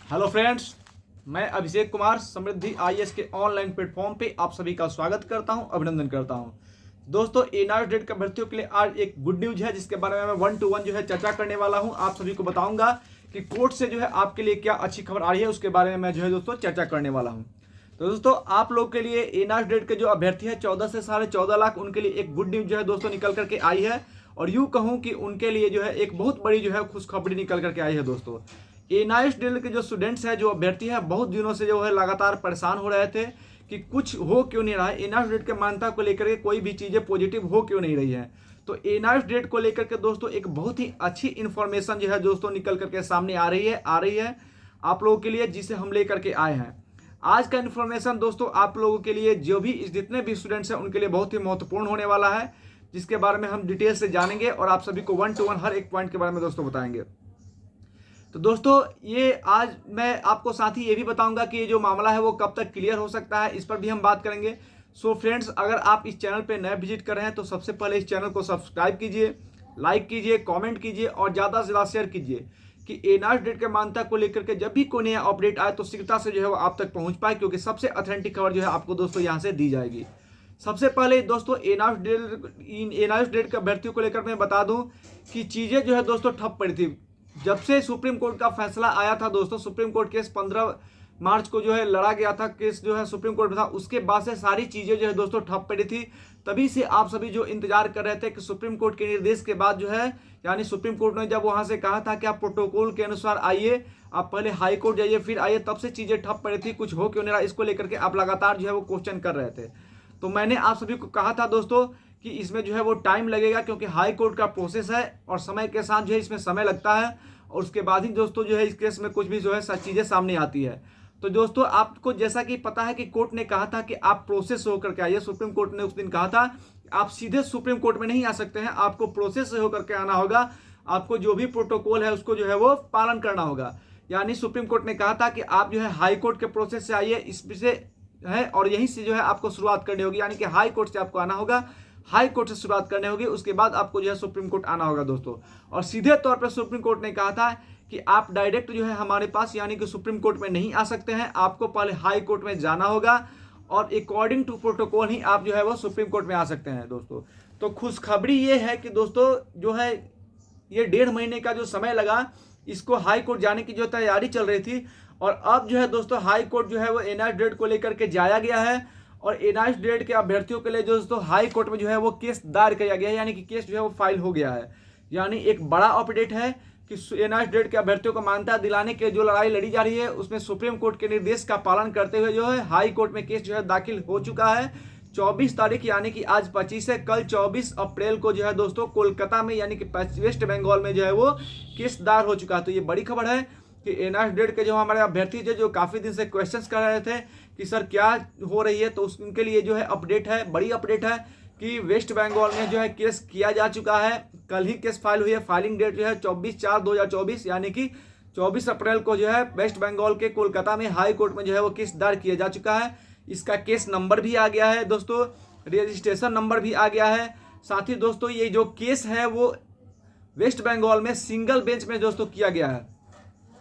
Hello friends, मैं अभिषेक कुमार समृद्धि IAS के online platform पे आप सभी का स्वागत करता हूं, अभिनंदन करता हूं। दोस्तों, एनआरएस डेट का भर्तियों के लिए आज एक गुड न्यूज है जिसके बारे में मैं 1 to 1 जो है चर्चा करने वाला हूं। आप सभी को बताऊंगा कि कोर्ट से जो है आपके लिए क्या अच्छी खबर आ रही है, उसके बारे में मैं जो है दोस्तों चर्चा करने वाला हूँ। तो दोस्तों, आप लोग के लिए एनआरएस डेट के जो अभ्यर्थी है 14 से 14.5 लाख, उनके लिए एक गुड न्यूज जो है दोस्तों निकल करके आई है। और यूँ कहूँ कि उनके लिए जो है एक बहुत बड़ी जो है खुशखबरी निकल करके आई है। दोस्तों, एनआईएस ड्रिल के जो स्टूडेंट्स हैं, जो अभ्यर्थी हैं, बहुत दिनों से जो है लगातार परेशान हो रहे थे कि कुछ हो क्यों नहीं रहा है, एनआईएस ड्रिल के मान्यता को लेकर के कोई भी चीज़ें पॉजिटिव हो क्यों नहीं रही है। तो एनआईएस ड्रिल को लेकर के दोस्तों एक बहुत ही अच्छी इन्फॉर्मेशन जो है दोस्तों निकल करके सामने आ रही है आप लोगों के लिए, जिसे हम लेकर के आए हैं। आज का इन्फॉर्मेशन दोस्तों आप लोगों के लिए, जो भी जितने भी स्टूडेंट्स हैं, उनके लिए बहुत ही महत्वपूर्ण होने वाला है, जिसके बारे में हम डिटेल से जानेंगे और आप सभी को 1 to 1 हर एक पॉइंट के बारे में दोस्तों बताएंगे। तो दोस्तों, ये आज मैं आपको साथ ही ये भी बताऊंगा कि ये जो मामला है वो कब तक क्लियर हो सकता है, इस पर भी हम बात करेंगे। सो फ्रेंड्स, अगर आप इस चैनल पे नए विजिट कर रहे हैं तो सबसे पहले इस चैनल को सब्सक्राइब कीजिए, लाइक कीजिए, कमेंट कीजिए और ज़्यादा से ज़्यादा शेयर कीजिए कि एनआरएस डेट के मान्यता को लेकर के जब भी कोई नया अपडेट आए तो शीघ्रता से जो है वो आप तक पहुँच पाए, क्योंकि सबसे ऑथेंटिक खबर जो है आपको दोस्तों यहाँ से दी जाएगी। सबसे पहले दोस्तों एनआरएस डेट के अभ्यर्थियों को लेकर मैं बता दूं कि चीज़ें जो है दोस्तों ठप पड़ी थी। जब से सुप्रीम कोर्ट का फैसला आया था दोस्तों, सुप्रीम कोर्ट केस 15 मार्च को जो है लड़ा गया था, केस जो है सुप्रीम कोर्ट में था, उसके बाद से सारी चीज़ें जो है दोस्तों ठप पड़ी थी। तभी से आप सभी जो इंतजार कर रहे थे कि सुप्रीम कोर्ट के निर्देश के बाद जो है, यानी सुप्रीम कोर्ट ने जब वहां से कहा था कि आप प्रोटोकॉल के अनुसार आइए, आप पहले हाई कोर्ट जाइए फिर आइए, तब से चीज़ें ठप पड़ी थी। कुछ हो क्यों नहीं रहा, इसको लेकर के आप लगातार जो है वो क्वेश्चन कर रहे थे। तो मैंने आप सभी को कहा था दोस्तों कि इसमें जो है वो टाइम लगेगा, क्योंकि हाई कोर्ट का प्रोसेस है और समय के साथ जो है इसमें समय लगता है, और उसके बाद ही दोस्तों जो है इस केस में कुछ भी जो है सच चीज़ें सामने आती है। तो दोस्तों, आपको जैसा कि पता है कि कोर्ट ने कहा था कि आप प्रोसेस से होकर के आइए। सुप्रीम कोर्ट ने उस दिन कहा था आप सीधे सुप्रीम कोर्ट में नहीं आ सकते हैं, आपको प्रोसेस से होकर के आना होगा, आपको जो भी प्रोटोकॉल है उसको जो है वो पालन करना होगा। यानी सुप्रीम कोर्ट ने कहा था कि आप जो है हाई कोर्ट के प्रोसेस से आइए, इससे है और यहीं से जो है आपको शुरुआत करनी होगी, यानी कि हाई कोर्ट से आपको आना होगा, हाई कोर्ट से शुरुआत करनी होगी, उसके बाद आपको जो है सुप्रीम कोर्ट आना होगा दोस्तों। और सीधे तौर पर सुप्रीम कोर्ट ने कहा था कि आप डायरेक्ट जो है हमारे पास यानी कि सुप्रीम कोर्ट में नहीं आ सकते हैं, आपको पहले हाई कोर्ट में जाना होगा और अकॉर्डिंग टू प्रोटोकॉल ही आप जो है वो सुप्रीम कोर्ट में आ सकते हैं दोस्तों। तो खुशखबरी ये है कि दोस्तों जो है ये 1.5 महीने का जो समय लगा इसको हाई कोर्ट जाने की जो तैयारी चल रही थी, और अब जो है दोस्तों हाई कोर्ट जो है वो एनआईएस डेट को लेकर के जाया गया है, और एनआईएस डेट के अभ्यर्थियों के लिए जो दोस्तों हाई कोर्ट में जो है वो केस दायर किया गया है, यानी कि केस जो है वो फाइल हो गया है। यानी एक बड़ा अपडेट है कि एनआईएस डेट के अभ्यर्थियों को मान्यता दिलाने की जो लड़ाई लड़ी जा रही है, उसमें सुप्रीम कोर्ट के निर्देश का पालन करते हुए जो है हाई कोर्ट में केस जो है दाखिल हो चुका है। 24 तारीख यानी कि आज 25 है, कल 24 अप्रैल को जो है दोस्तों कोलकाता में यानी कि वेस्ट बंगाल में जो है वो केस दायर हो चुका है। तो ये बड़ी खबर है कि एनआईएस डेट के जो हमारे अभ्यर्थी थे, जो काफ़ी दिन से क्वेश्चंस कर रहे थे कि सर क्या हो रही है, तो उनके लिए जो है अपडेट है, बड़ी अपडेट है कि वेस्ट बंगाल में जो है केस किया जा चुका है। कल ही केस फाइल हुई है, फाइलिंग डेट जो है 24/4/2024 यानी कि 24 अप्रैल को जो है वेस्ट बंगाल के कोलकाता में हाई कोर्ट में जो है वो केस दायर किया जा चुका है। इसका केस नंबर भी आ गया है दोस्तों, रजिस्ट्रेशन नंबर भी आ गया है। साथ ही दोस्तों ये जो केस है वो वेस्ट बंगाल में सिंगल बेंच में दोस्तों किया गया है,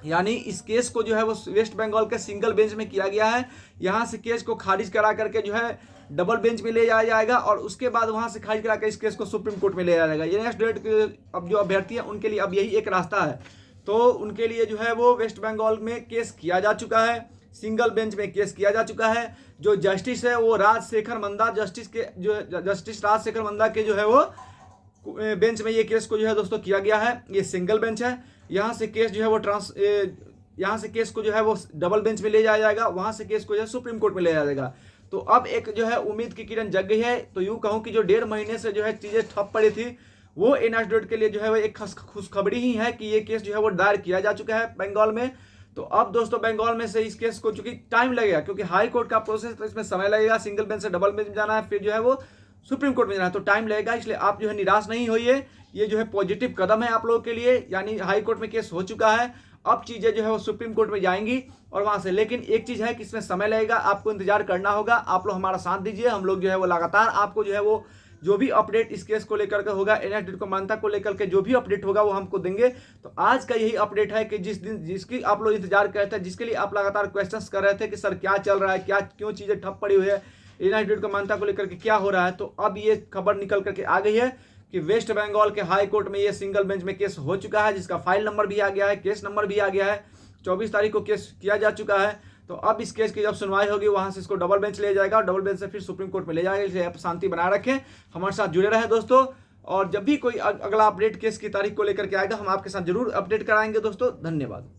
यानी इस केस को जो है वो वेस्ट बंगाल के सिंगल बेंच में किया गया है। यहाँ से केस को खारिज करा करके जो है डबल बेंच में ले जाया जाएगा, और उसके बाद वहाँ से खारिज करा कर इस केस को सुप्रीम कोर्ट में ले जाया जाएगा। एनआईएस डेट के अब जो अभ्यर्थी हैं उनके लिए अब यही एक रास्ता है। तो उनके लिए जो है वो वेस्ट बंगाल में केस किया जा चुका है, सिंगल बेंच में केस किया जा चुका है। जो जस्टिस है वो राजशेखर मंदा, जस्टिस राजशेखर मंदा के जो है वो बेंच में ये केस को जो है दोस्तों किया गया है। ये सिंगल बेंच है, यहाँ से केस जो है वो यहाँ से केस को जो है वो डबल बेंच में ले जाया जाएगा, वहाँ से केस को जो है सुप्रीम कोर्ट में ले जाया जाएगा। तो अब एक जो है उम्मीद की किरण जग गई है। तो यूँ कहूँ कि जो 1.5 महीने से जो है चीज़ें ठप पड़ी थी, वो एनआईएस डेट के लिए जो है वो एक खुशखबरी ही है कि ये केस जो है वो दायर किया जा चुका है बंगाल में। तो अब दोस्तों बंगाल में से इस केस को, चूंकि टाइम लगेगा क्योंकि हाई कोर्ट का प्रोसेस तो इसमें समय लगेगा, सिंगल बेंच से डबल बेंच में जाना है, फिर जो है वो सुप्रीम कोर्ट में जाना है, तो टाइम लगेगा। इसलिए आप जो है निराश नहीं होइए, ये जो है पॉजिटिव कदम है आप लोगों के लिए। यानी हाई कोर्ट में केस हो चुका है, अब चीज़ें जो है वो सुप्रीम कोर्ट में जाएंगी और वहाँ से। लेकिन एक चीज़ है कि इसमें समय लगेगा, आपको इंतजार करना होगा। आप लोग हमारा साथ दीजिए, हम लोग जो है वो लगातार आपको जो है वो जो भी अपडेट इस केस को लेकर के होगा, एनएच को मान्यता को लेकर के जो भी अपडेट होगा वो हमको देंगे। तो आज का यही अपडेट है कि जिसकी आप लोग इंतजार कर रहे थे, जिसके लिए आप लगातार क्वेश्चंस कर रहे थे कि सर क्या चल रहा है, क्या क्यों चीजें ठप पड़ी हुई है, एनएच को मान्यता को लेकर के क्या हो रहा है। तो अब ये खबर निकल करके आ गई है कि वेस्ट बंगाल के हाई कोर्ट में ये सिंगल बेंच में केस हो चुका है, जिसका फाइल नंबर भी आ गया है, केस नंबर भी आ गया है। 24 तारीख को केस किया जा चुका है। तो अब इस केस की जब सुनवाई होगी वहां से इसको डबल बेंच ले जाएगा और डबल बेंच से फिर सुप्रीम कोर्ट में ले जाएगा। इसलिए आप शांति बनाए रखें, हमारे साथ जुड़े रहे दोस्तों। और जब भी कोई अगला अपडेट केस की तारीख को लेकर के आएगा हम आपके साथ जरूर अपडेट कराएंगे दोस्तों। धन्यवाद।